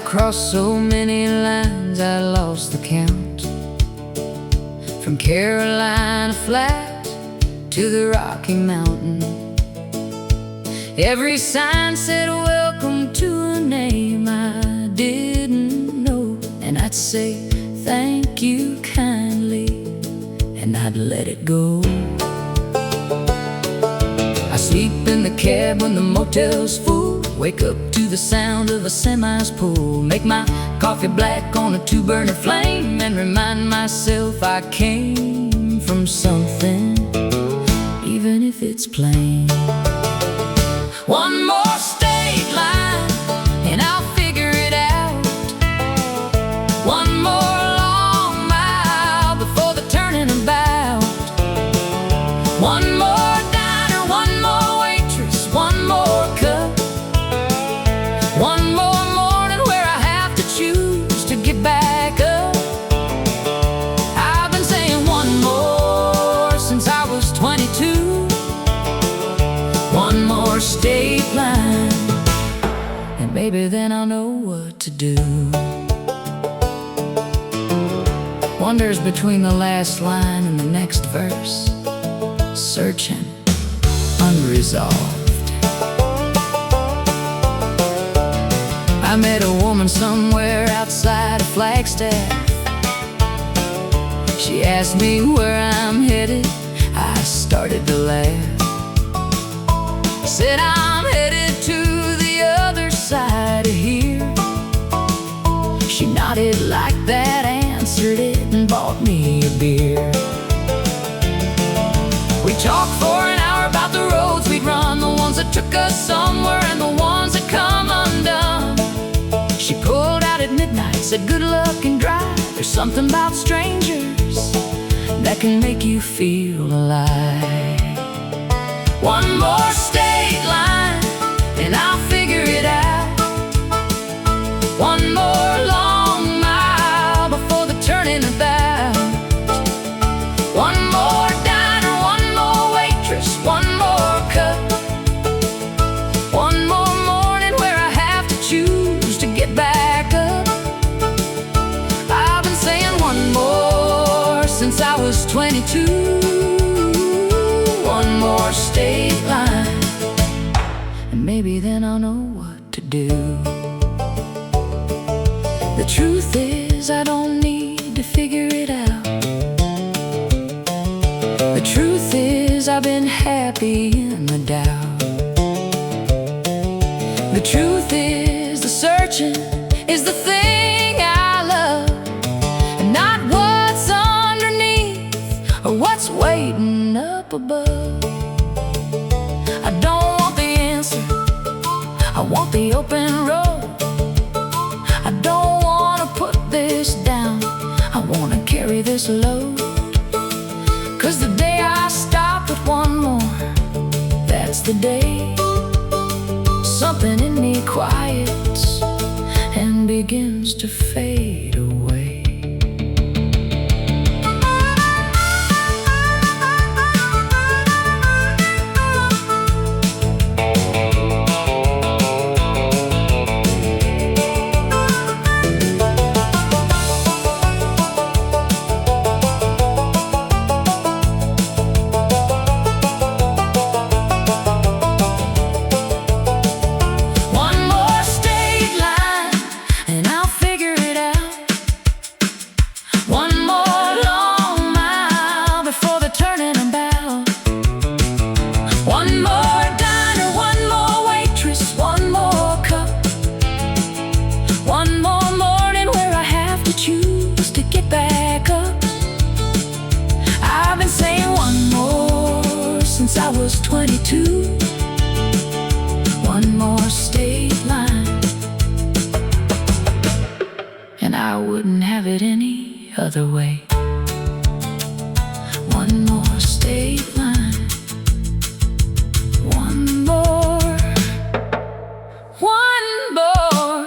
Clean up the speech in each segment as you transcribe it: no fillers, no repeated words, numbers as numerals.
crossed so many lines I lost the count. From Carolina flat to the Rocky Mountain, every sign said welcome to a name I didn't know. And I'd say thank you kindly, and I'd let it go. I sleep in the cab when the motel's full, wake up to the sound of a semi's pull, make my coffee black on a 2-burner flame, and remind myself I came from something, even if it's plain. One more state line and I'll figure it out. One more long mile before the turning about. One more diner, one more waitress, one more cup. One more morning where I have to choose to get back up. I've been saying one more since I was 22. One more state line, and maybe then I'll know what to do. Wanders between the last line and the next verse, searching, unresolved. I met a woman somewhere outside of Flagstaff. She asked me where I'm headed. I started to laugh. Said I'm headed to the other side of here. She nodded like that, answered it, and bought me a beer. We talked for an hour about the roads we'd run, the ones that took us somewhere and the ones that come undone. She pulled out at midnight, said good luck and drive. There's something about strangers that can make you feel alive. One more state line and I'll figure it out. One more long mile before the turning about. One more diner, one more waitress, one more cup. One more morning where I have to choose to get back up. I've been saying one more since I was 22. One more state line, and maybe then I'll know what to do. The truth is I don't need to figure it out. The truth is I've been happy in the doubt. The truth is the searching is the thing I love, and not what's underneath or what's waiting up above. I don't want the answer, I want the open road. I don't want to put this down, I want to carry this load. 'Cause the day I stop at one more, that's the day something in me quiets and begins to fade away. I was 22. One more state line, and I wouldn't have it any other way. One more state line. One more. One more.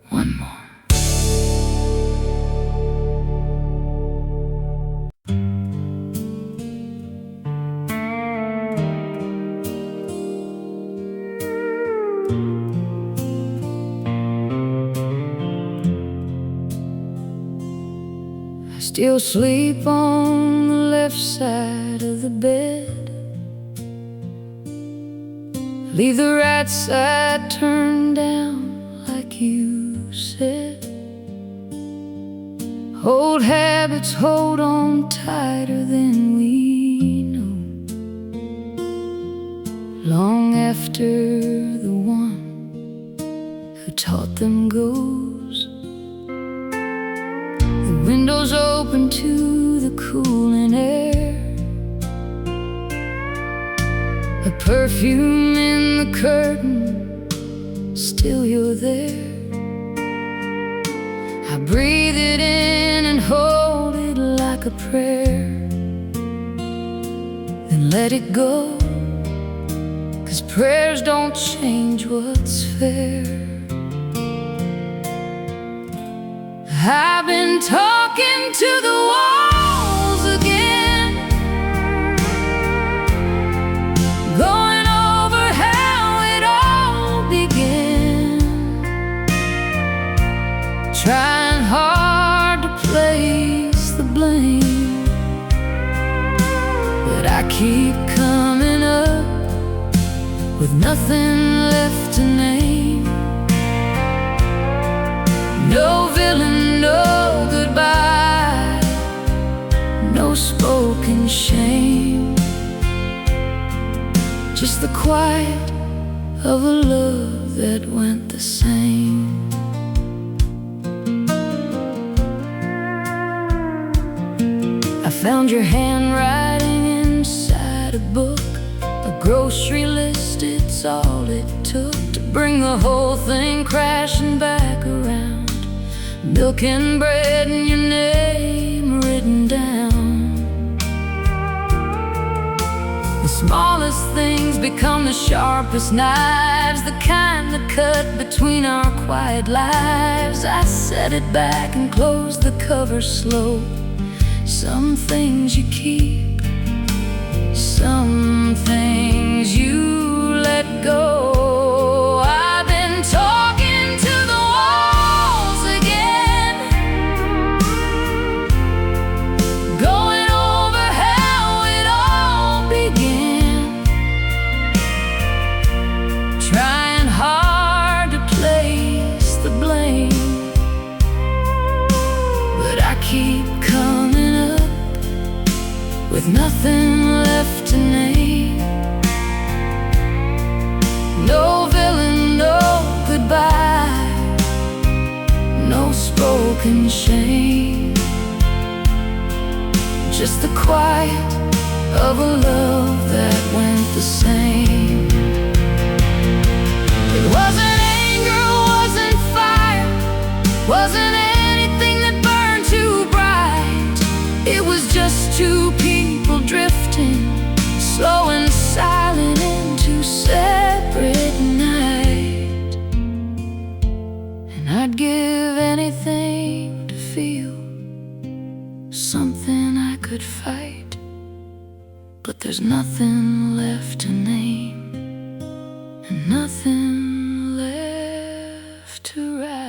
One still sleep on the left side of the bed. Leave the right side turned down like you said. Old habits hold on tighter than we know, long after the one who taught them goes. The window's open to the cooling air, a perfume in the curtain, still you're there. I breathe it in and hold it like a prayer, then let it go, 'cause prayers don't change what's fair. I've been talking to the walls again, going over how it all began, trying hard to place the blame, but I keep coming up with nothing left to name. No villain, no goodbye, no spoken shame, just the quiet of a love that went the same. I found your handwriting inside a book, a grocery list, it's all it took to bring the whole thing crashing back around. Milk and bread and your name written down. The smallest things become the sharpest knives, the kind that cut between our quiet lives. I set it back and closed the cover slow. Some things you keep, some things you let go. I've been talking to the walls again, going over how it all began, trying hard to place the blame, but I keep coming up with nothing left to name. No villain, no goodbye, no spoken shame, just the quiet of a love that went the same. It wasn't anger, wasn't fire, wasn't anything that burned too bright. It was just two people drifting, slow and silent into separate night. And I'd give anything to feel something I could fight, but there's nothing left to name and nothing left to write.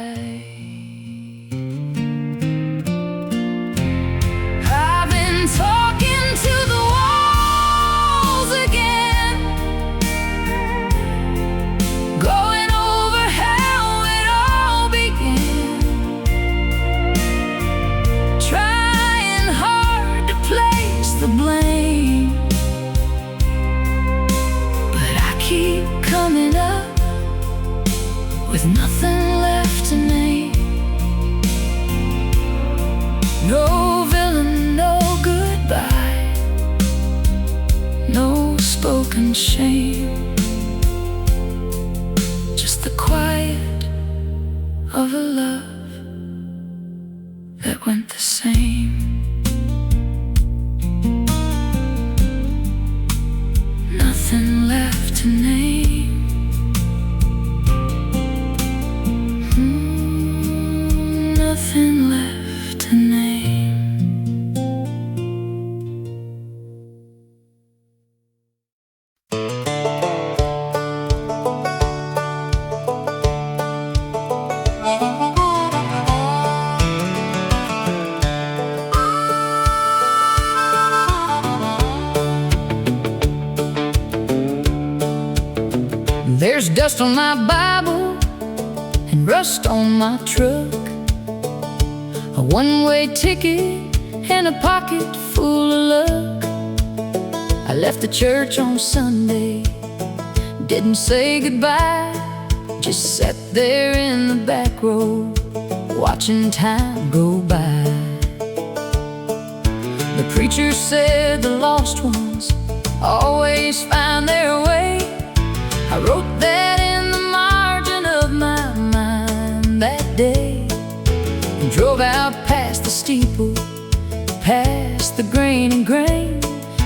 Talking to the walls again, going over how it all began, trying hard to place the blame, but I keep coming up with nothing left to name. No villain, no goodbye, no spoken shame, just the quiet of a love that went the same. Nothing left to name. Nothing left to name. dust on my Bible and rust on my truck, a one-way ticket and a pocket full of luck. I left the church on Sunday, didn't say goodbye, just sat there in the back row, watching time go by. The preacher said the lost ones always find their way. I wrote that in the margin of my mind that day, and drove out past the steeple, past the grain and grain,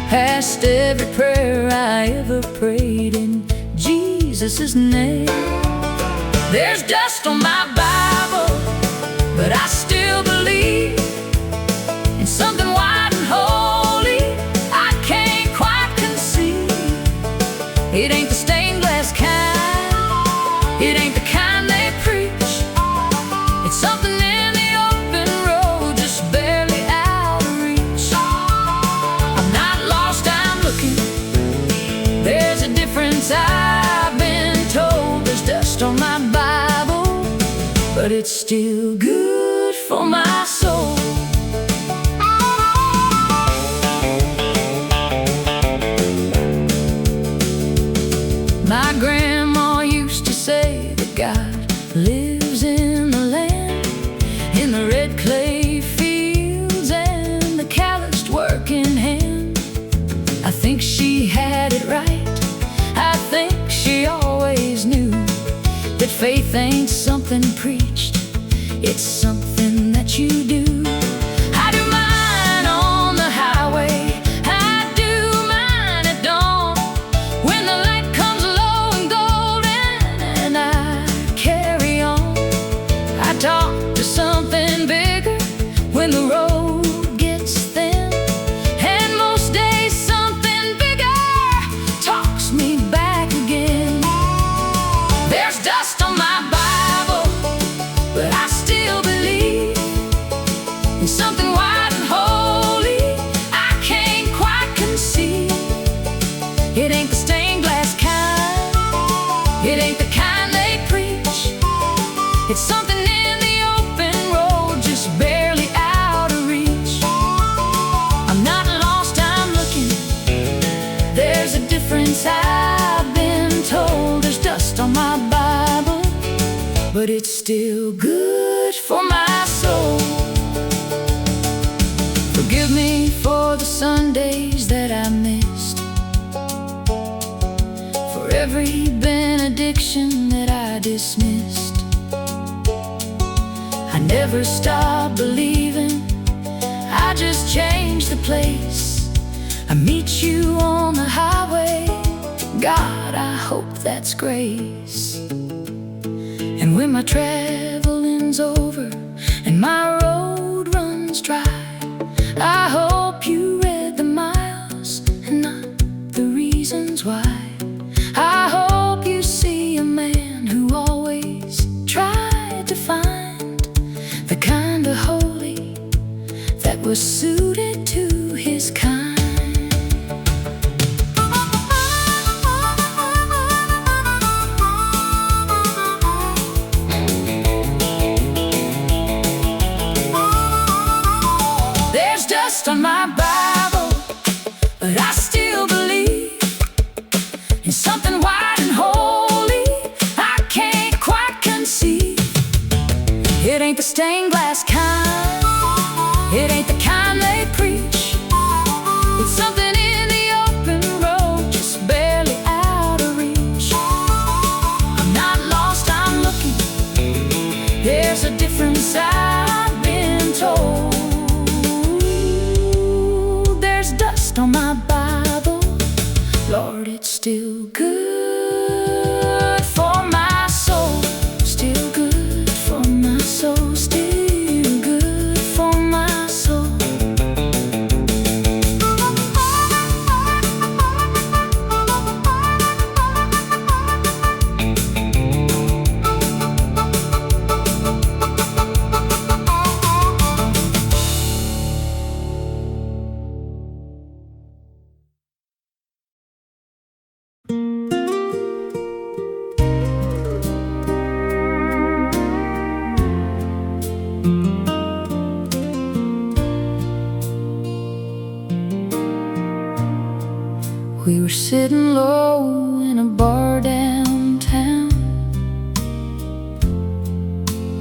past every prayer I ever prayed in Jesus' name. There's dust on my Bible, but I still believe in something white and holy I can't quite conceive. It ain't the stained glass kind, it ain't the kind they preach. It's something in the open road, just barely out of reach. I'm not lost, I'm looking. There's a difference I've been told. There's dust on my Bible, but it's still good for my soul. My grandma used to say that God lives in the land, in the red clay fields and the calloused working hand. I think she had it right. I think she always knew that faith ain't something preached, it's something that you do. I do mine on the highway, I do mine at dawn, when the light comes low and golden and I carry on. I talk to something bigger when the road gets thin, and most days something bigger talks me back again. There's dust on my Bible, but I still believe in something white and holy I can't quite conceive. It ain't the stained glass kind, it ain't the kind they preach. It's something in the open road, just barely out of reach. I'm not lost, I'm looking. There's a difference I've been told. There's dust on my Bible, but it's still good for my soul. Forgive me for the Sundays that I missed, for every benediction that I dismissed. I never stopped believing, I just changed the place. I meet you on the highway, God, I hope that's grace. And when my traveling's over and my road runs dry, I hope you read the miles and not the reasons why. I hope you see a man who always tried to find the kind of holy that was suited to his kind. On my Bible, but I still believe in something white and holy I can't quite conceive. It ain't the stained glass kind, it ain't the kind they preach. It's something in the open road, just barely out of reach. I'm not lost, I'm looking. There's a difference I've been told. On my Bible, Lord, it's still good for my soul, still good for my soul, still good for my soul. sitting low in a bar downtown,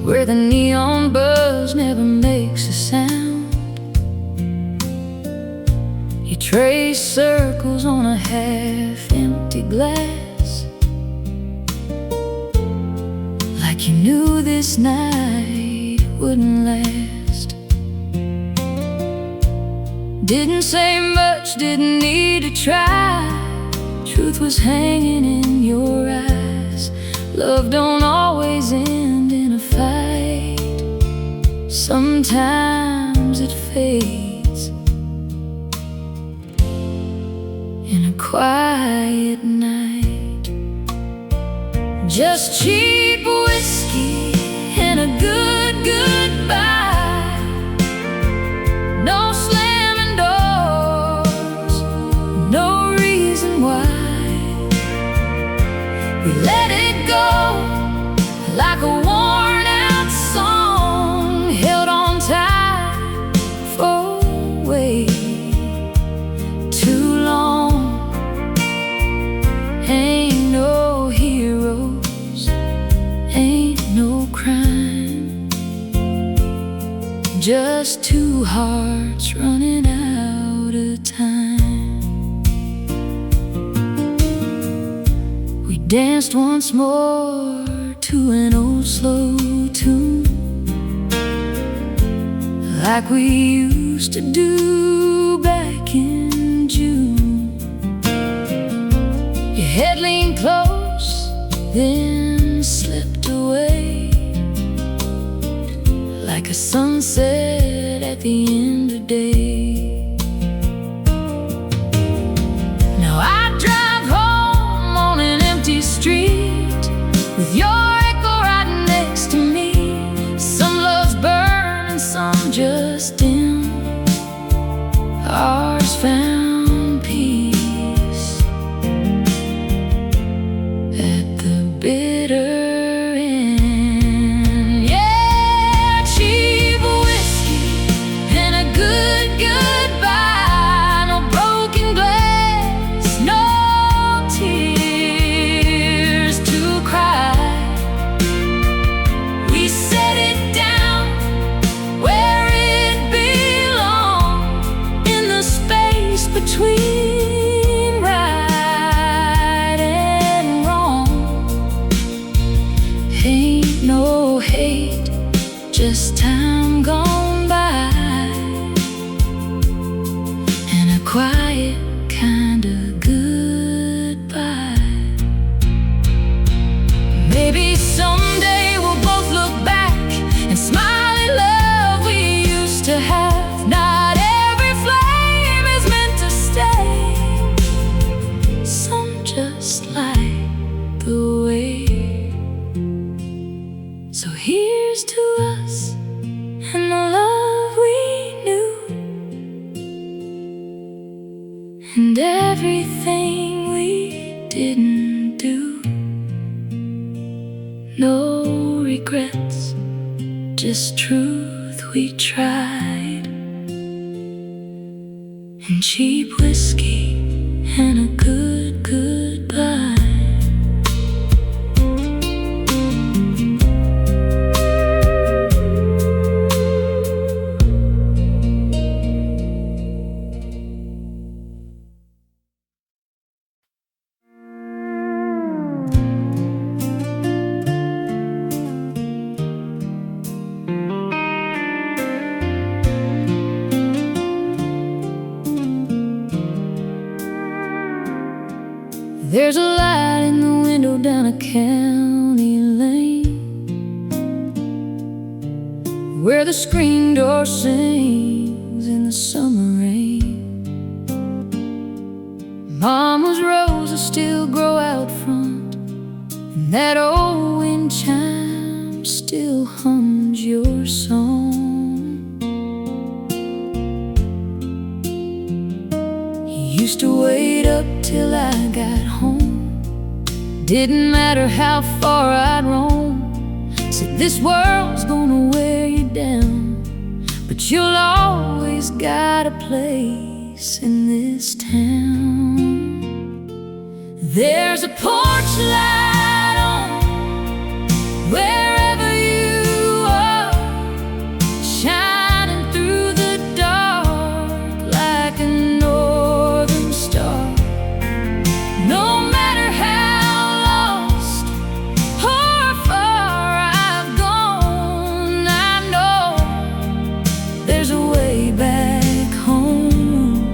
where the neon buzz never makes a sound. You trace circles on a half-empty glass, like you knew this night wouldn't last. Didn't say much, didn't need to try. Truth was hanging in your eyes. Love don't always end in a fight. Sometimes it fades in a quiet night. Just cheap whiskey and a good goodbye. No slamming doors, no reason why. We let it go like a worn out song, held on tight for way too long. Ain't no heroes, ain't no crime, just two hearts running out of time. We danced once more to an old slow tune, like we used to do back in June. Your head leaned close, then slipped away, like a sunset at the end of day. Now I drive home on an empty street with your echo right next to me. Some loves burn and some just dim. Ours found peace at the bitter end. Yeah, cheap whiskey and a good goodbye. No broken glass, no tears to cry. We set it down where it belongs, in the space between right and wrong. Ain't no hate, just time gone by, and a quiet kind of goodbye. Maybe someday we'll both look back and smile at love we used to have. Not every flame is meant to stay, some just light the way. So here's to us and the love we knew, and everything we didn't do. No regrets, just truth we tried, and cheap whiskey and a good goodbye. There's a light in the window down a county lane, where the screen door sings in the summer rain. Mama's roses still grow out front, and that old wind chime still hums your song. You used to wait up till I got home. Didn't matter how far I'd roam. Said this world's gonna wear you down, but you'll always got a place in this town. There's a porch light on wherever you are, shining through the dark like a northern star. No matter how lost or far I've gone, I know there's a way back home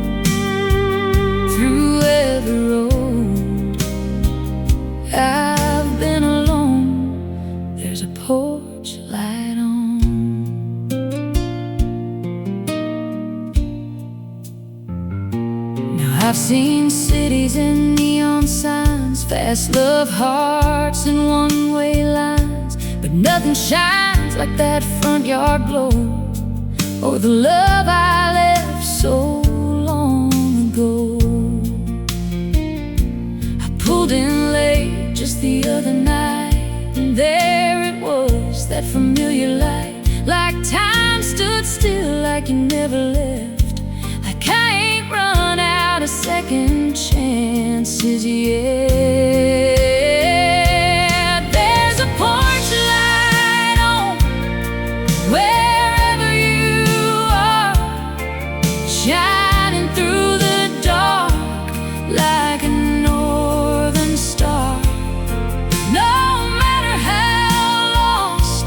through every road. I've been alone, there's a porch light on. Now I've seen cities and neon signs, fast love hearts and one-way lines, but nothing shines like that front yard glow, or the love I left so long ago. I pulled in late just the other night, and there it was, that familiar light, like time stood still, like you never left, like I ain't run out of second chances yet. There's a porch light on wherever you are, shining through the dark like a northern star. No matter how lost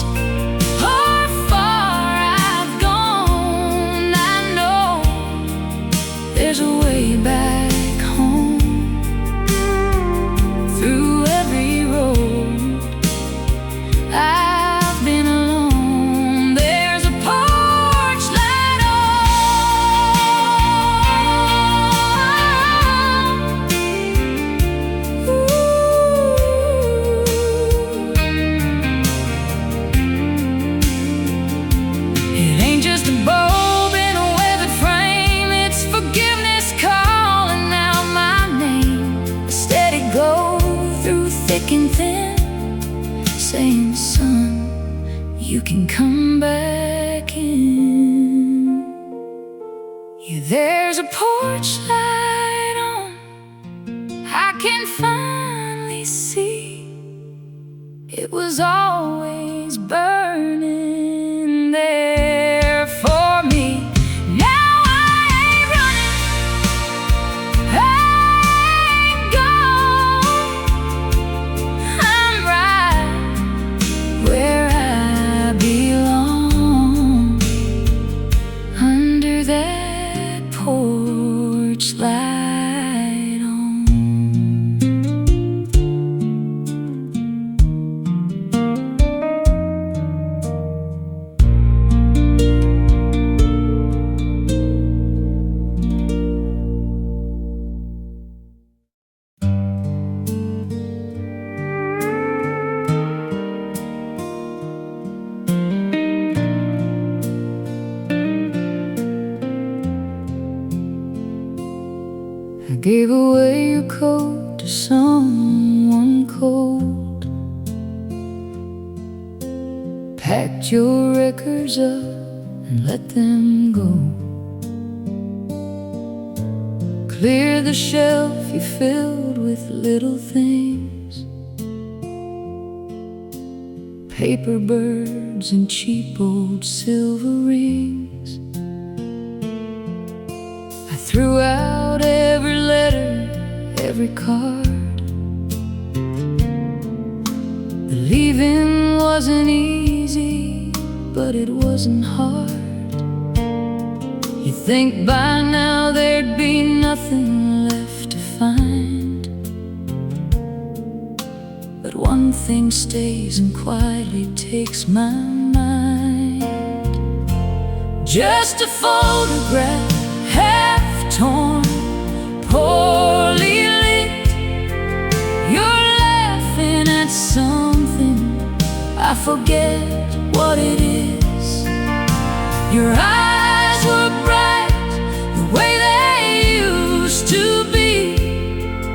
or far I've gone, I know there's a way back home through every road. I've been alone, there's a porch light on. It ain't just a bulb in a weathered frame, it's forgiveness calling out my name. A steady glow through thick and thin, saying, son, you can come back in. Yeah, there's a porch light on, I can finally see it was always burning there for me. Now I ain't running, I ain't gone, I'm right where I belong, under that porch light on. I gave away your coat to someone cold, packed your records up and let them go. Clear the shelf you filled with little things, paper birds and cheap old silver rings. I threw out every letter, every card. Believing wasn't easy, but it wasn't hard. You'd think by now there'd be nothing left to find, but one thing stays and quietly takes my mind. Just a photograph, half torn, poorly lit. You're laughing at something, I forget what it is. Your eyes were bright, the way they used to be,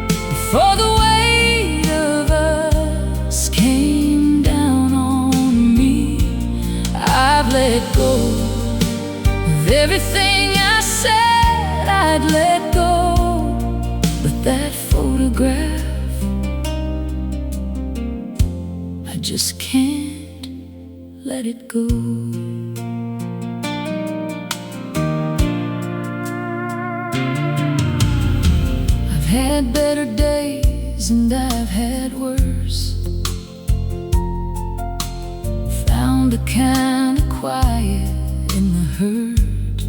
before the weight of us came down on me. I've let go of everything I said I'd let go, but that photograph just can't let it go. I've had better days and I've had worse. Found a kind of quiet in the hurt.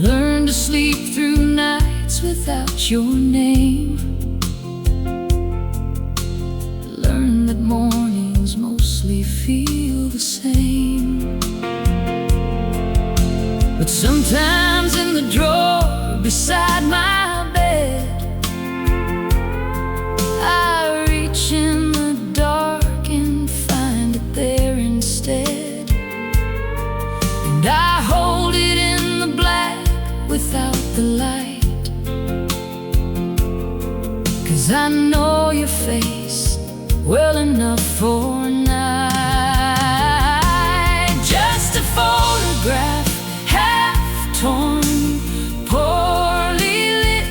Learned to sleep through nights without your name. Learned that mornings mostly feel the same. But sometimes in the drawer beside my bed, I reach in the dark and find it there instead. And I hold it in the black without the light, 'cause I know your face well enough for a night. Just a photograph, half torn, poorly lit.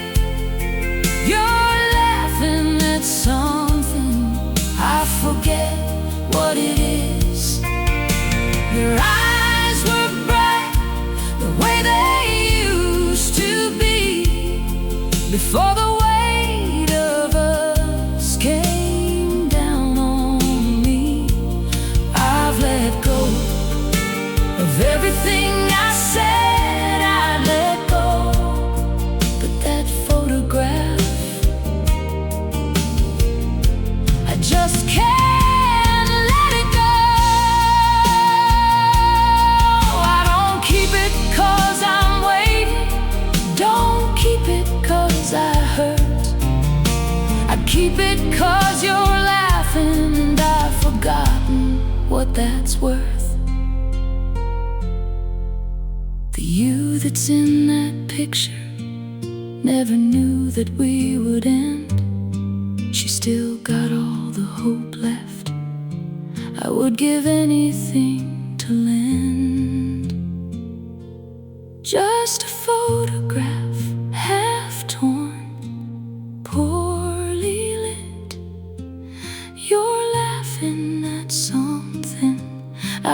You're laughing at something, I forget what it is. Your eyes were bright the way they used to be, before the weight of us came down on me. I've let go of everything I said I'd let go, but that photograph, I just can't let it go. I don't keep it 'cause I'm waiting, don't keep it 'cause I hurt. I keep it 'cause you're laughing and I've forgotten what that's worth. The you that's in that picture never knew that we would end. She still got all the hope left I would give anything to lend. Just a photograph, half torn, poorly lit. You're laughing at something,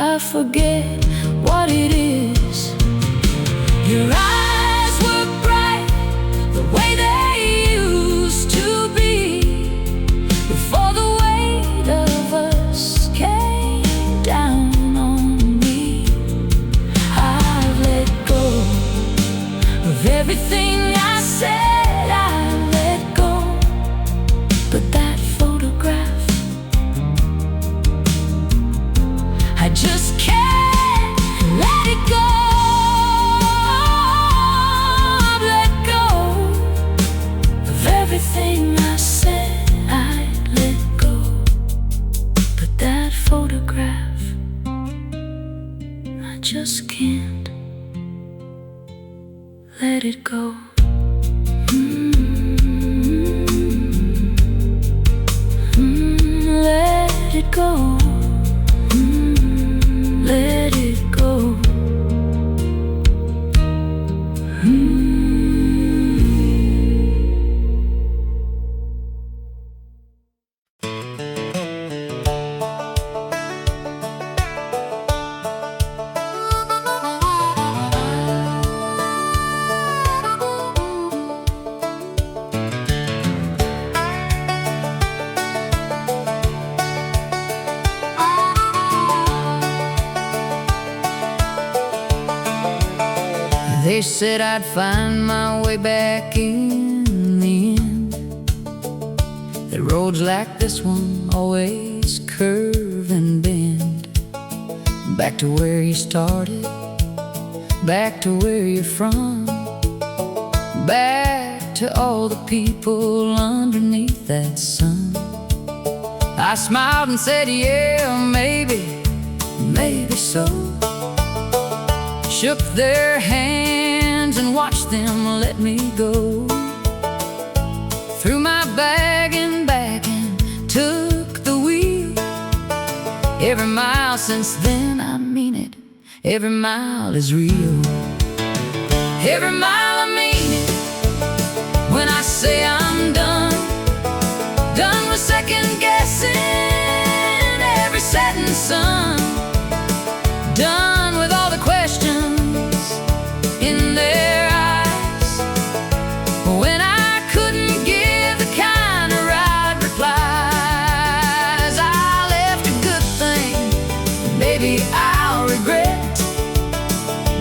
I forget what it is. Your eyes were bright the way they used to be, before the weight of us came down on me. I've let go of everything I said I'd let go, but that photograph, I just can't let it go. I've let go of everything I said I'd let go, but that photograph, I just can't let it go. Let it go. Let it go. They said I'd find my way back in the end. The roads like this one always curve and bend. Back to where you started, back to where you're from, back to all the people underneath that sun. I smiled and said, yeah, maybe, maybe so. Shook their hands and watched them let me go. Threw my bag and back and took the wheel. Every mile since then, I mean it, every mile is real. Every mile I mean it, when I say I'm done, done with second guessing. guessing every setting sun. Done with all the questions in their eyes. When I couldn't give the kind of right replies, I left a good thing, maybe I'll regret.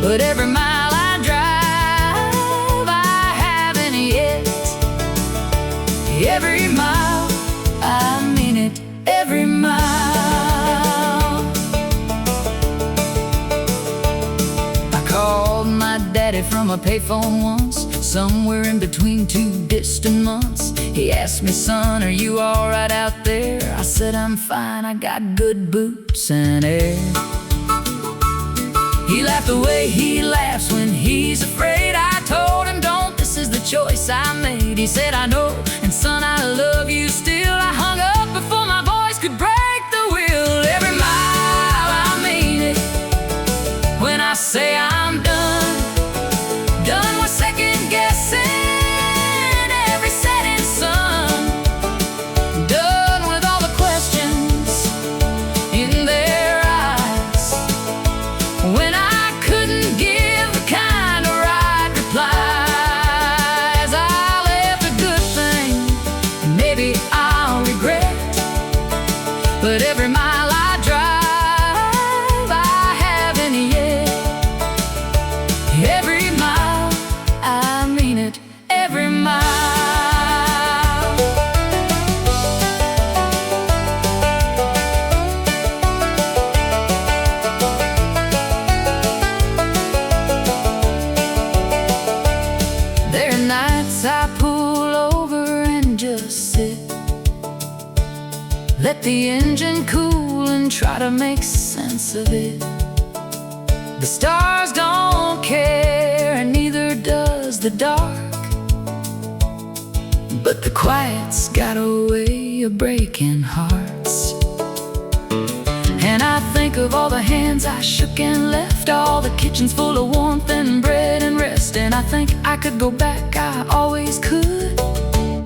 But every mile I drive, I haven't yet. Every mile, I mean it, every mile. Daddy from a payphone once, somewhere in between two distant months. He asked me, son, are you alright out there? I said, I'm fine, I got good boots and air. He laughed the way he laughs when he's afraid. I told him, don't, this is the choice I made. He said, I know, and son, I love you still. I hung up before my voice could break the wheel. Every mile, I mean it, when I say I'm done. Done with second guessing every setting sun. Done with all the questions in their eyes. When I couldn't give the kind of right replies, I left a good thing, maybe I'll regret. But every mile I drive, I haven't yet. Every mile, I mean it, every mile. There are nights I pull over and just sit, let the engine cool and try to make sense of it. The stars don't care, and neither does the dark. But the quiet's got a way of breaking hearts. And I think of all the hands I shook and left, all the kitchens full of warmth and bread and rest. And I think I could go back, I always could.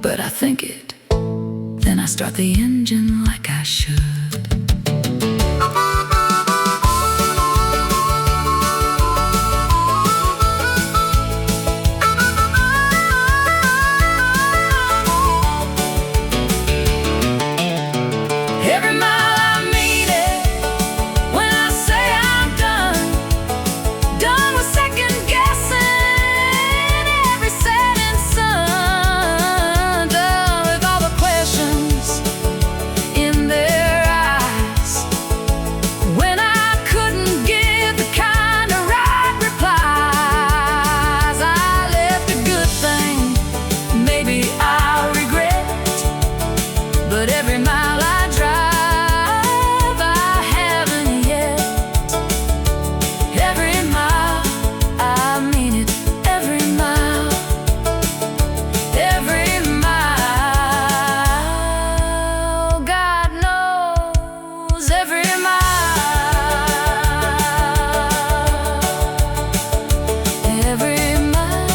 But I think it, then I start the engine like I should. Every mile I mean it, when I say I'm done. Done with second guessing every setting sun. Done with all the questions in their eyes. When I couldn't give the kind of right replies, I left a good thing, maybe I'll regret. But every mile I drive, I haven't yet. Every mile, I mean it, every mile. Every mile, God knows, every mile. Every mile.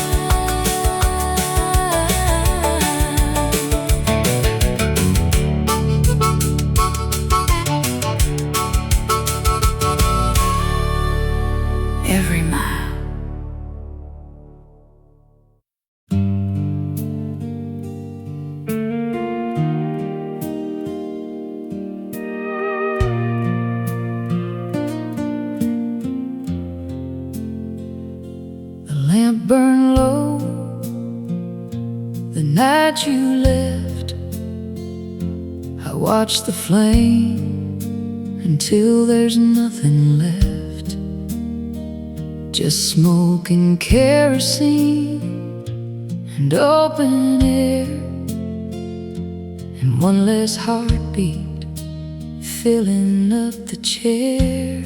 Every mile. The lamp burned low the night you left. I watched the flame until there's nothing left. Just smoke and kerosene and open air, and one less heartbeat filling up the chair.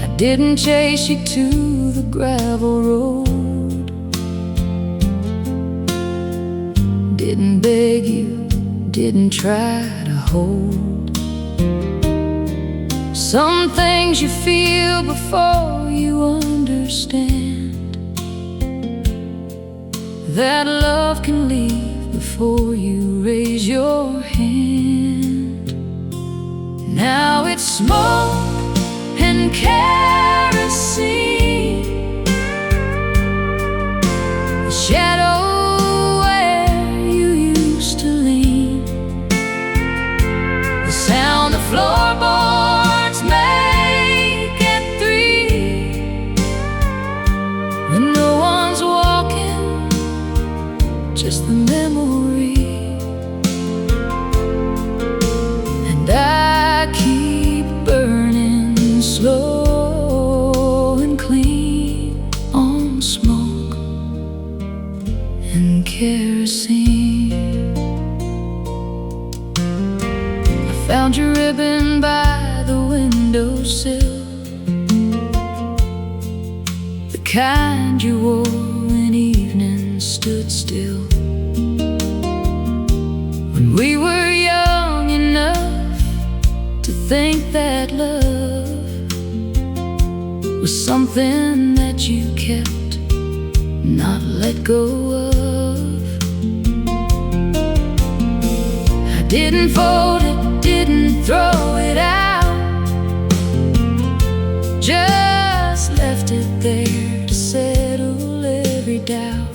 I didn't chase you to the gravel road, didn't beg you, didn't try to hold. Some things you feel before you understand that love can leave before before you raise your hand. Now it's smoke and kerosene, the shadow where you used to lean, the sound of floorboards make at 3, when no one's walking, just the memory. And I keep burning slow and clean on smoke and kerosene. I found your ribbon by the windowsill, the kind you wore when evenings stood still, when we were young enough to think that love was something that you kept, not let go of. I didn't fold it, didn't throw it out, just left it there to settle every doubt.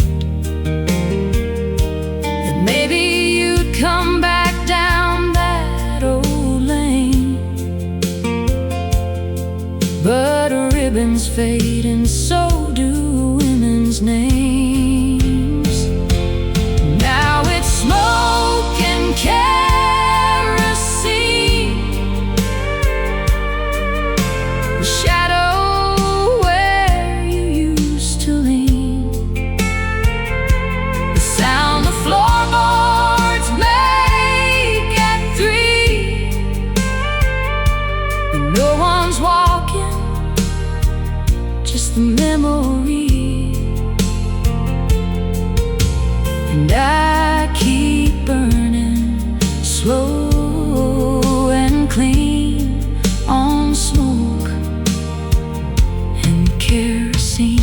That maybe you'd come back down that old lane, but ribbons fade and so do women's names. Now it's smoke and kerosene, the shadow where you used to lean, the sound the floorboards make at 3, when no one's walking, just the memory. And I keep burning slow and clean on smoke and kerosene.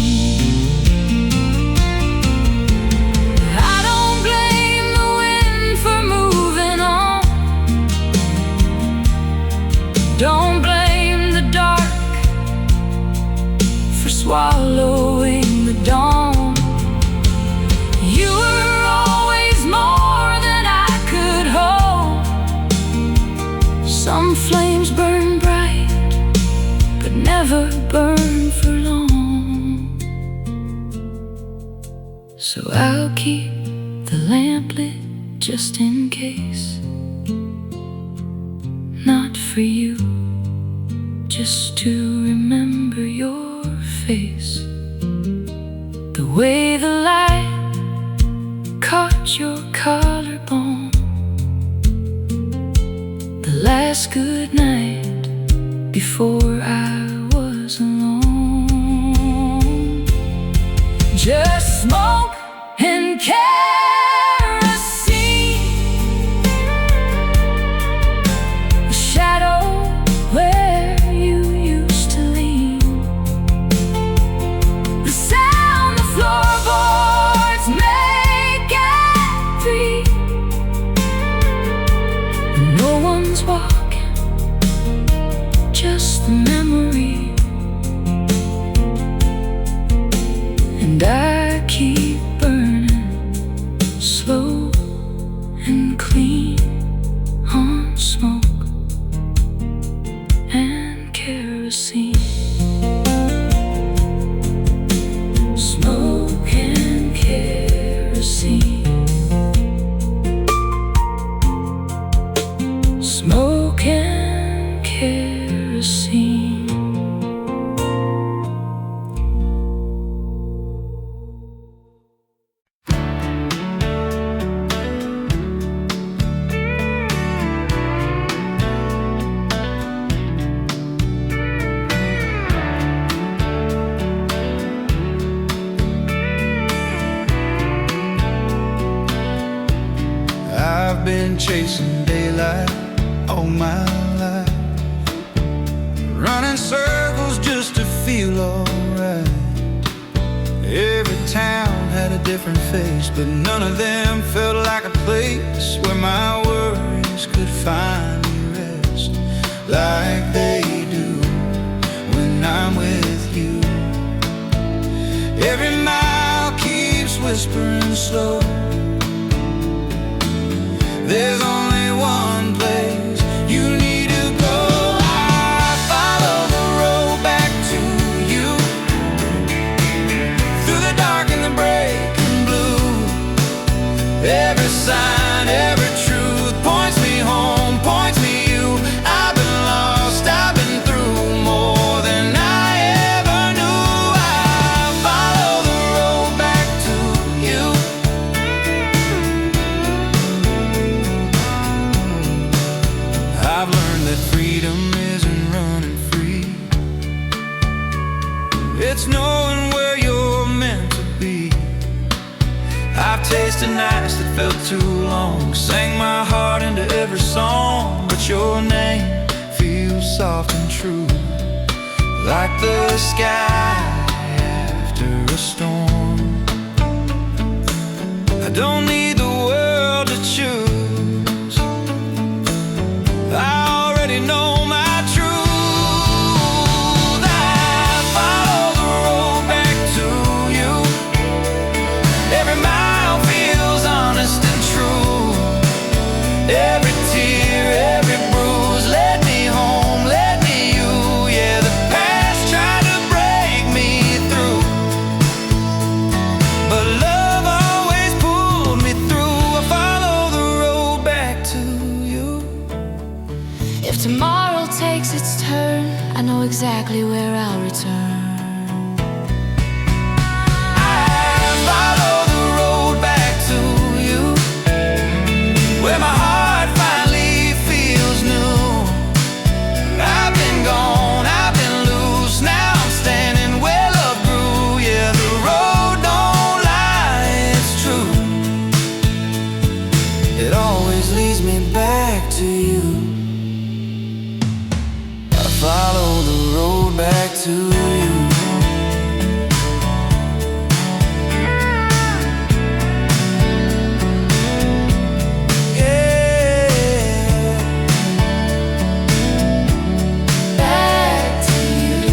I don't blame the wind for moving on, don't blame the dark for swallowing the dawn. You were always more than I could hold. Some flames burn bright, but never burn for long. So I'll keep the lamp lit just in case, not for you, just to remember your face. The way the light caught your collarbone, the last good night before I was alone. Just smoke and kerosene, the shadow where you used to lean, the sound the floorboards make at 3, when no one's walking, just the memory. And I keep burning slow and clean on smoke and kerosene. Smoke and kerosene, smoke and kerosene. I've been chasing daylight all my life, running circles just to feel alright. Every town had a different face, but none of them felt like a place where my worries could find me rest like they do when I'm with you. Every mile keeps whispering slow. There's only one place you need to go. I follow the road back to you, through the dark and the breaking blue. Every sign, every truth points me home, points me you. I've been lost, I've been through more than I ever knew. I follow the road back to you. I've learned that freedom isn't running free. It's knowing where you're meant to be. I've tasted nights that felt too long, sang my heart into every song, but your name feels soft and true, like the sky after a storm. I don't need the world to choose. I already know my truth. I follow the road back to you. Every mile feels honest and true. Every tear, every bruise led me home, led me you. Yeah, the past tried to break me through, but love always pulled me through. I follow the road back to you. If tomorrow takes its turn, I know exactly where I'll return. I follow the road back to you, where my heart finally feels new. I've been gone, I've been loose, now I'm standing where love grew. Yeah, the road don't lie, it's true. It always leads me back to you. I follow the road back to you. Back to you.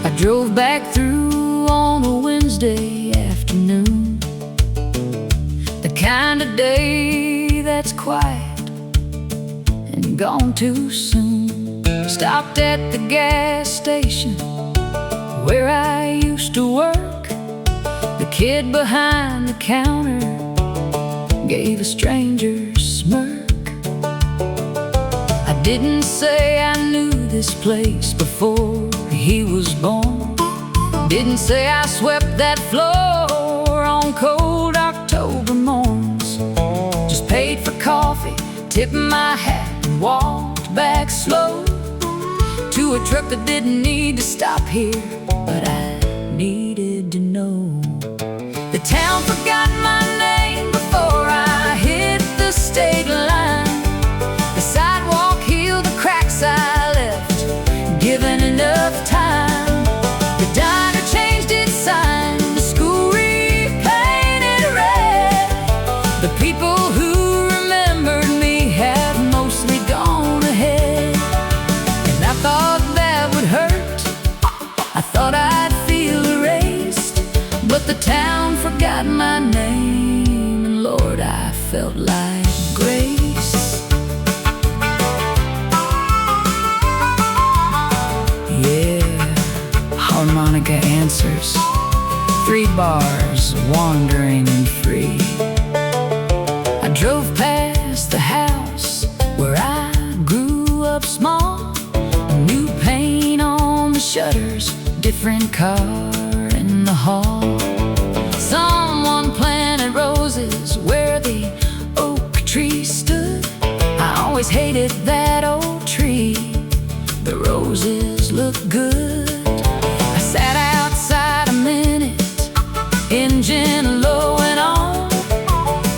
I drove back through on a Wednesday afternoon, the kind of day that's quiet and gone too soon. Stopped at the gas station where I used to work. The kid behind the counter gave a stranger smirk. I didn't say I knew this place before he was born. Didn't say I swept that floor on cold October morns. Just paid for coffee, tipped my hat, and walked back slow to a truck that didn't need to stop here, but I needed to know. The town forgot my name before I hit the state line. The sidewalk healed the cracks I left, given enough time. The diner changed its sign, the school repainted red. The people who remembered me have mostly gone ahead. And I thought that would hurt, I thought I'd feel erased, but the town forgot my name, and Lord, I felt like grace. Yeah, harmonica answers, 3 bars, wandering and free. I drove past the house where shutters, different car in the hall. Someone planted roses where the oak tree stood. I always hated that old tree. The roses look good. I sat outside a minute, engine low and on,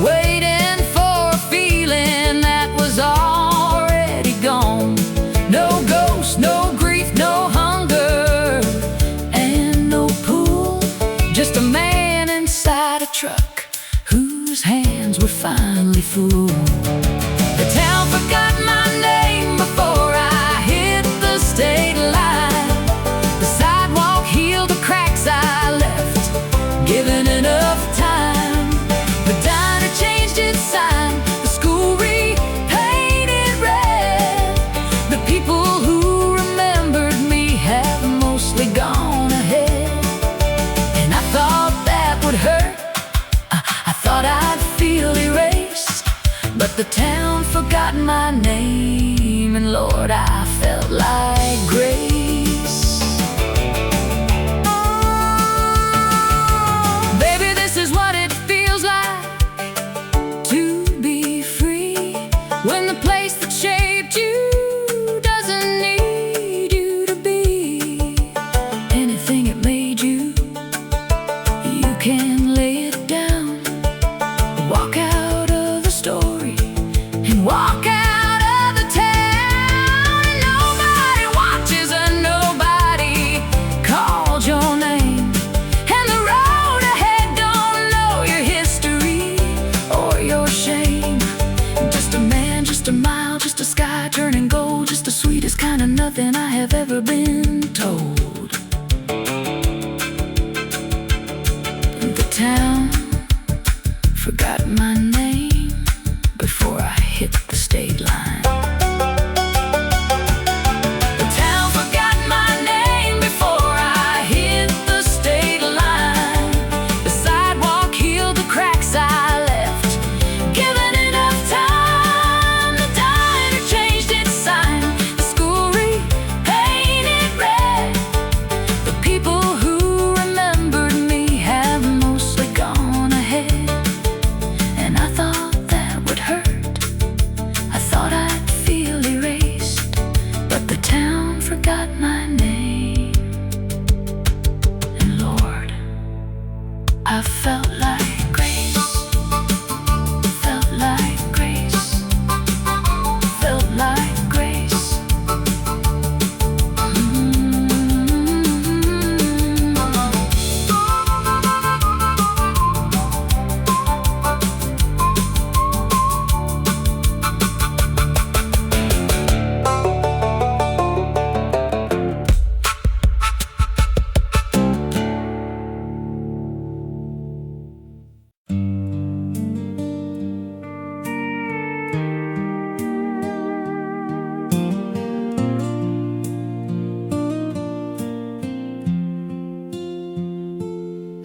waiting for a feeling that was already gone. No ghost, no grief, no hunger, and no pool. Just a man inside a truck whose hands were finally full. The town forgot my name before I hit the state line. The sidewalk healed the cracks I left, given enough time. The diner changed its sign, the school repainted red. The people who remembered me have mostly gone ahead. And I thought that would hurt, I thought I'd feel erased. But the town forgot my name, and Lord, I felt like grace. Baby, this is what it feels like to be free, when the place that shaped you doesn't need you to be anything it made you. You can lay it down, walk out of the story, and walk out of the town. And nobody watches and nobody calls your name, and the road ahead don't know your history or your shame. Just a man, just a mile, just a sky turning gold, just the sweetest kind of nothing I have ever been told. The town forgot my name before I hit the state line. The town forgot my name before I hit the state line. The sidewalk healed the cracks I left, given enough time. The diner changed its sign, the school repainted red. The people who remembered me have mostly gone ahead. And I thought that would hurt, I thought I'd feel erased. But the town forgot my name, and Lord, I felt like grace. Felt like grace. Felt like grace.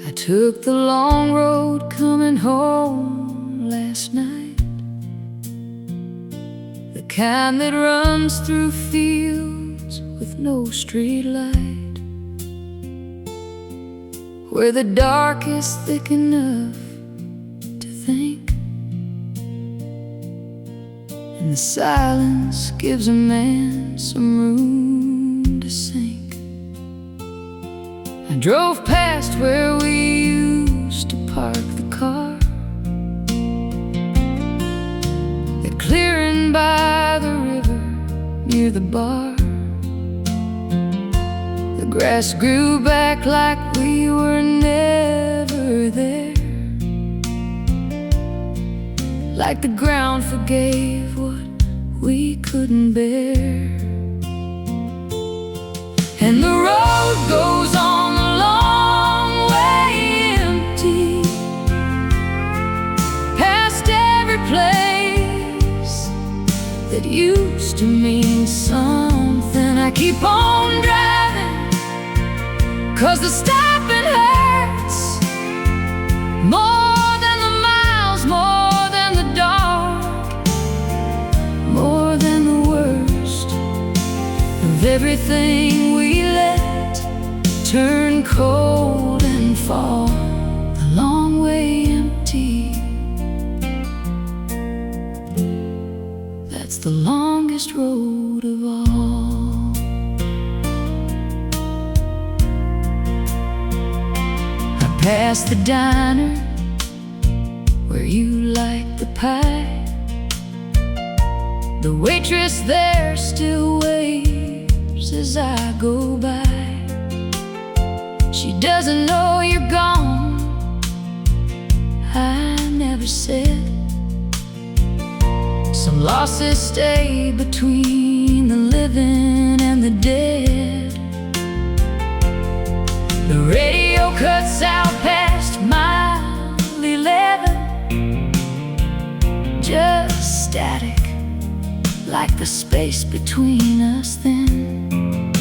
I took the long road coming home last night, the kind that runs through fields with no street light, where the dark is thick enough to think, and the silence gives a man some room to sink. I drove past where we used to park the car, that clearing by the river near the bar. The grass grew back like we were never there, like the ground forgave what we couldn't bear. And the road goes on a long way empty, past every place that used to mean something. I keep on driving, 'cause the stopping hurts more than the miles, more than the dark, more than the worst of everything we let longest road of all. I passed the diner where you like the pie. The waitress there still waves as I go by. She doesn't know you're gone, I never said. Some losses stay between the living and the dead. The radio cuts out past mile 11, just static, like the space between us then.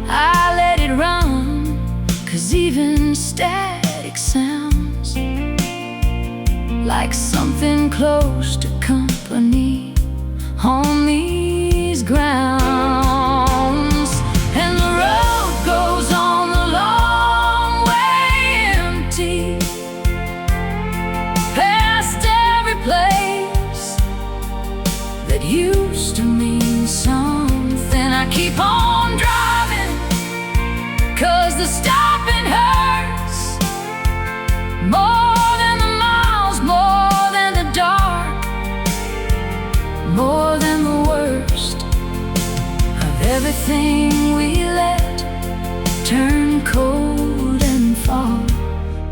I let it run, 'cause even static sounds like something close to company on these grounds. And the road goes on the long way empty, past every place that used to mean something. I keep on driving, 'cause the stopping hurts more than the miles, more than the dark, more than the worst of everything we let turn cold and fall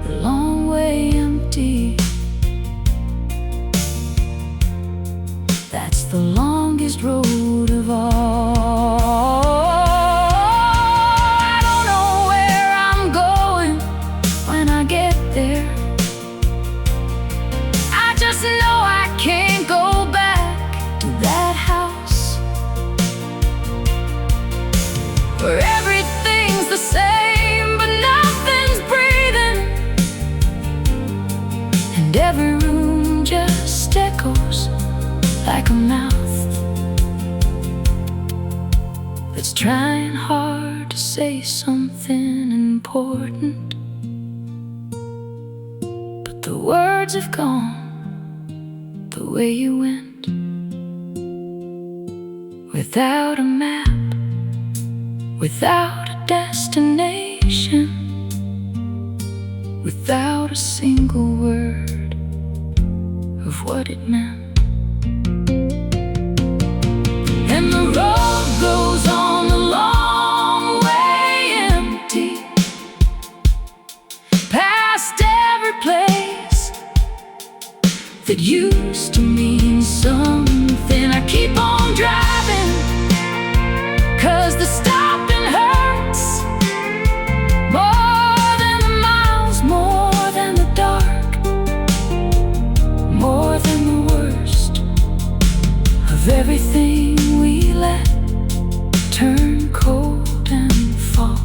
the long way empty. That's the longest road of all. I don't know where I'm going when I get there. I just know I can't go back to that house where everything's the same but nothing's breathing, and every room just echoes like a mouth that's trying hard to say something important, but the words have gone the way you went, without a map, without a destination, without a single word of what it meant. And the road goes on the long way empty, past every place that used to mean something. I keep on driving, 'cause the stopping hurts more than the miles, more than the dark, more than the worst of everything we let turn cold and fall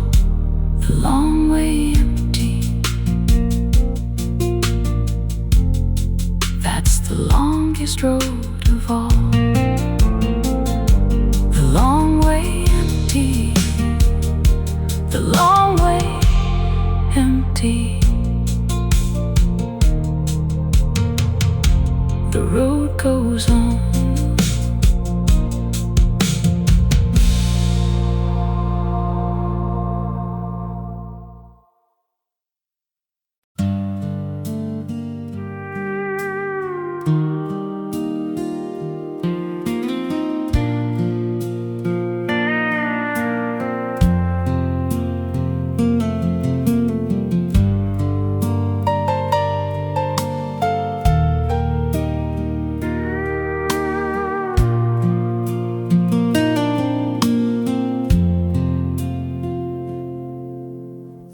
the long way empty. That's the longest road of all. The long way empty, the long way empty. The road goes on.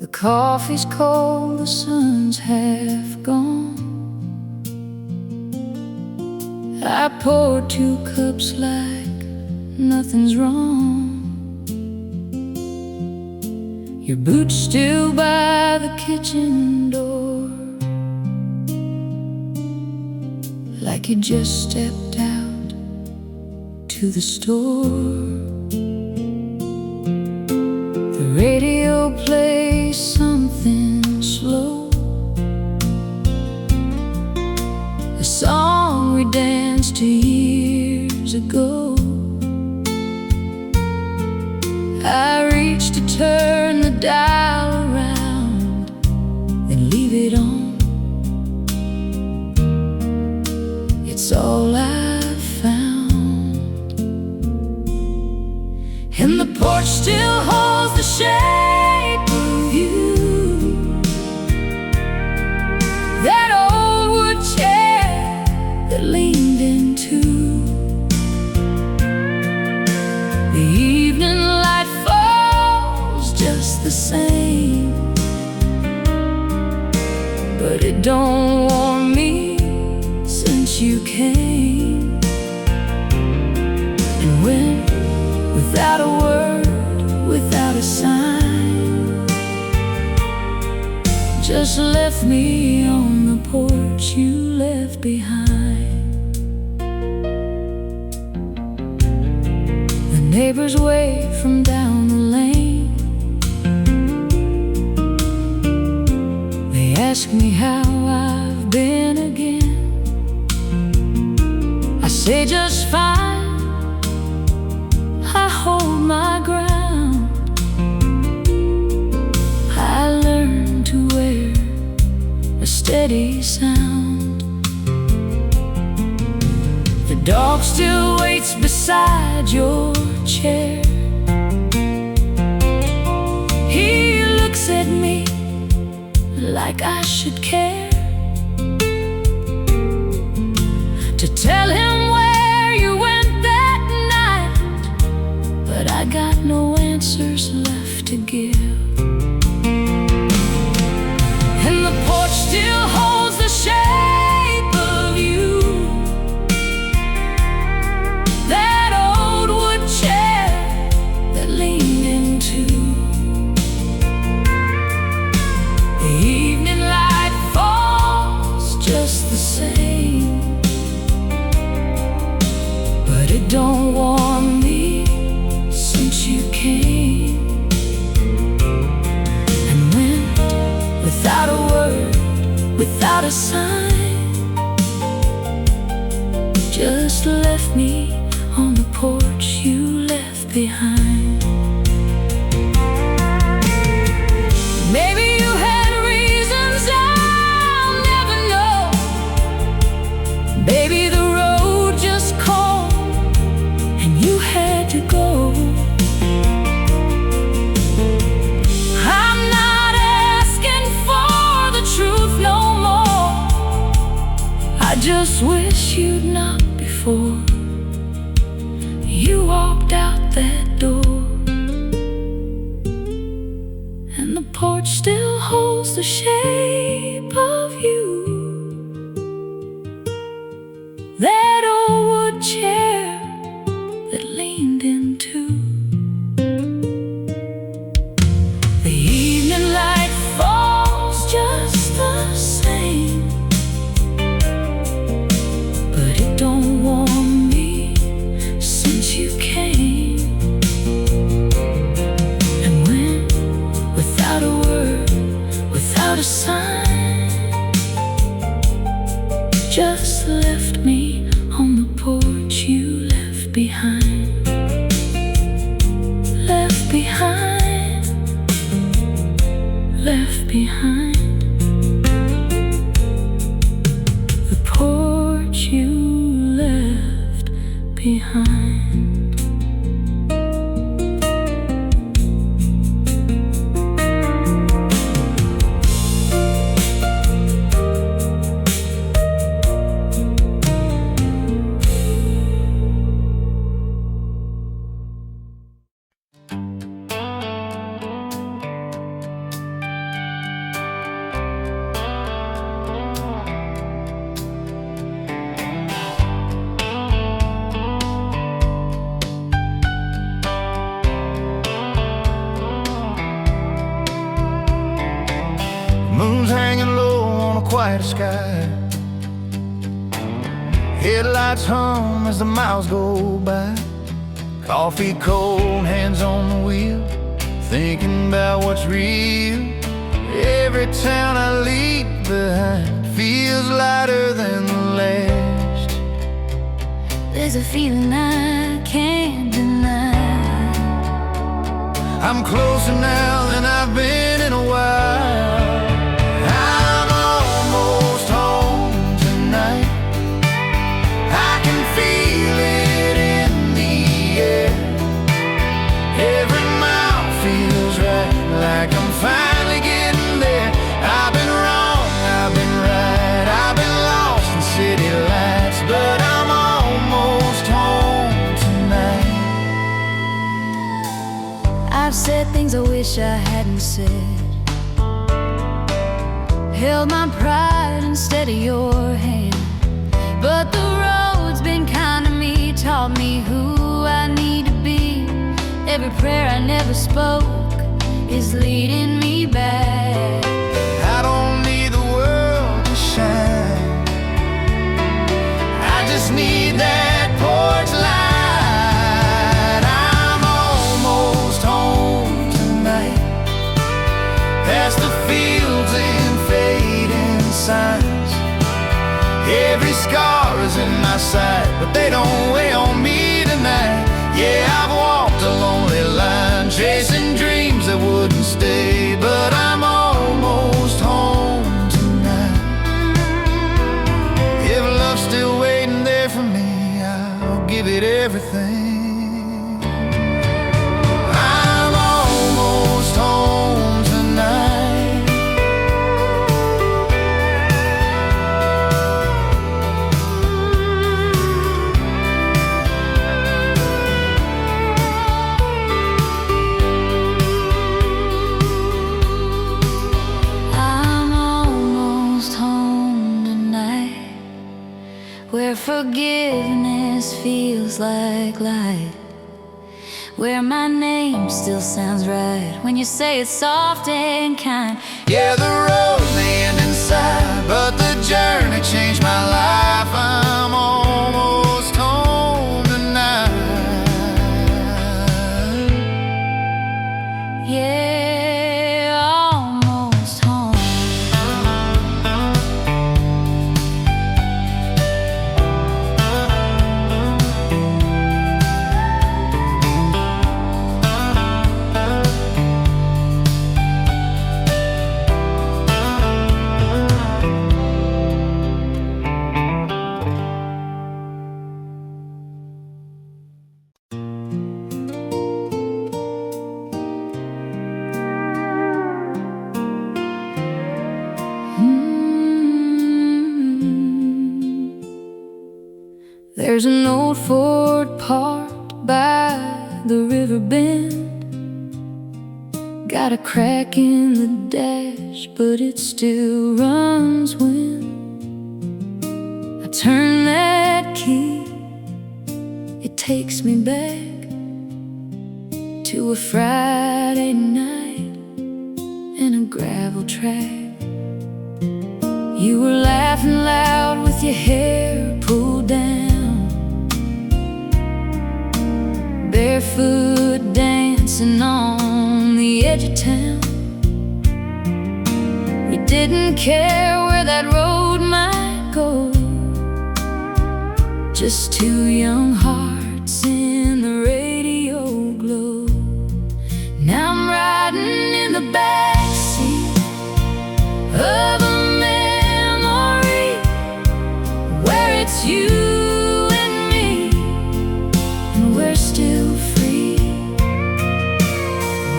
The coffee's cold, the sun's half gone. I poured 2 cups like nothing's wrong. Your boots still by the kitchen door, like you just stepped out to the store. The radio plays something slow, a song we danced to years ago. reach to turn the dial around, then leave it on. It's all I've found. And the porch still holds the shape of you, that old wood chair that leaned into. The evening light falls just the same, but it don't warm me since you came. And when, without a word, without a sign, just left me on the porch you left behind. The neighbors wave from down the lane. They ask me how I've been again. I say just fine, I hold my ground. I learned to wear a steady sound. The dog still waits beside your chair. He looks at me like I should care, to tell him where you went that night, but I got no answers left to give. And the porch still holds the shape of you, that old wood chair that leaned into. The evening light falls just the same, but it don't warm me since you came. And went without a word, without a sign, just left me on the porch you left behind. Maybe you had reasons I'll never know. Baby, the road just called and you had to go. I'm not asking for the truth no more. I just wish you'd knocked before you walked out that door. And the porch still holds the shape of you, that old wood chair that leaned into. The evening light falls just the same, but it don't warm me since you came. And when, without a word, without a sign, just left me on the porch you left behind. Left behind, left behind. The porch you left behind. Moon's hanging low on a quiet sky. Headlights hum as the miles go by. Coffee cold, hands on the wheel, thinking about what's real. Every town I leave behind feels lighter than the last. There's a feeling I can't deny. I'm closer now than I've been in a while. I'm almost home tonight. I can feel it in the air. Every mile feels right, like I'm finally getting there. I've been wrong, I've been right, I've been lost in city lights, but I'm almost home tonight. I've said things I wish I hadn't said, held my pride instead of your hand, but the road's been kind to me, taught me who I need to be. Every prayer I never spoke is leading me back. I don't need the world to shine, I just need that porch light. I'm almost home tonight, past the fields and fading signs. Every scar is in my sight, but they don't weigh on me tonight. Yeah, I've walked a lonely line, chasing dreams that wouldn't stay, but I'm almost home tonight. If love's still waiting there for me, I'll give it everything. I'm almost home tonight. Where forgiveness feels like light, where my name still sounds right when you say it's soft and kind. Yeah, the road may end inside, but the journey changed my life. I'm almost home tonight. Yeah, almost home. There's an old Ford parked by the river bend, got a crack in the dash, but it still runs when I turn that key. It takes me back to a Friday night and a gravel track. You were laughing loud with your hair pulled down, barefoot dancing on the edge of town. You didn't care where that road might go, just two young hearts in the radio glow. Now I'm riding in the backseat of a memory where it's you and me, and we're still free.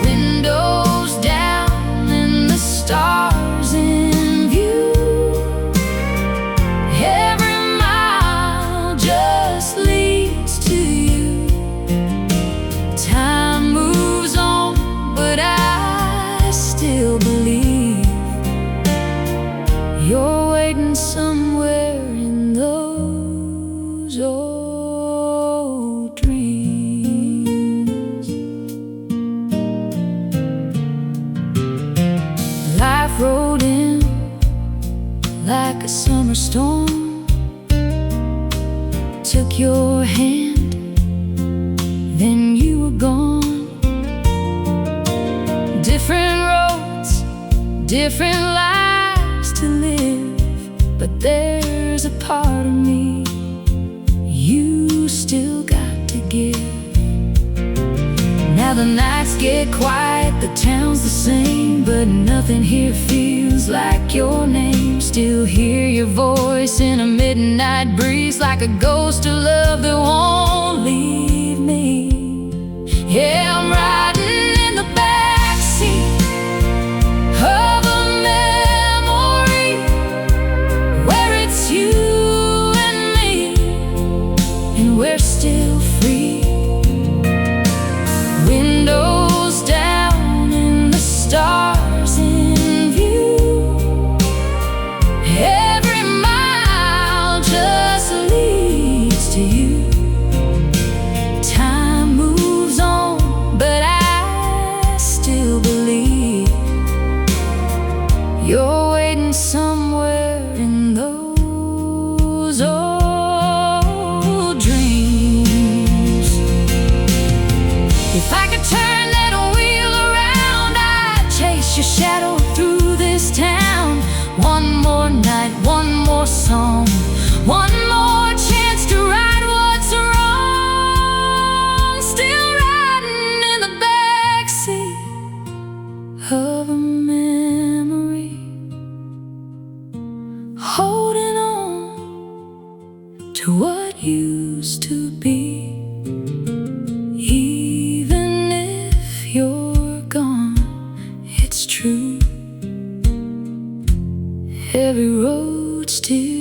Windows down and the stars in view. Every mile just leads to you. Time moves on, but I still believe you're waiting somewhere in those old dreams. Life rolled in like a summer storm, took your hand, then you were gone. Different roads, different lives to live, but there's a part of me you still got to give. Now the nights get quiet, the town's the same, but nothing here feels like your name. Still hear your voice in a midnight breeze, like a ghost of love that won't leave me. Yeah, I'm riding in the backseat of a memory where it's you and me, and we're still free. Windows down and the stars in view. Every mile just leads to you. Time moves on, but I still believe you're waiting somewhere in those old dreams. If I could turn that wheel around, I'd chase your shadow through this town. One more night, one more song, one more chance to right what's wrong. Still riding in the backseat of a memory, holding on to what used to be. Even if you're gone, it's true. Every road still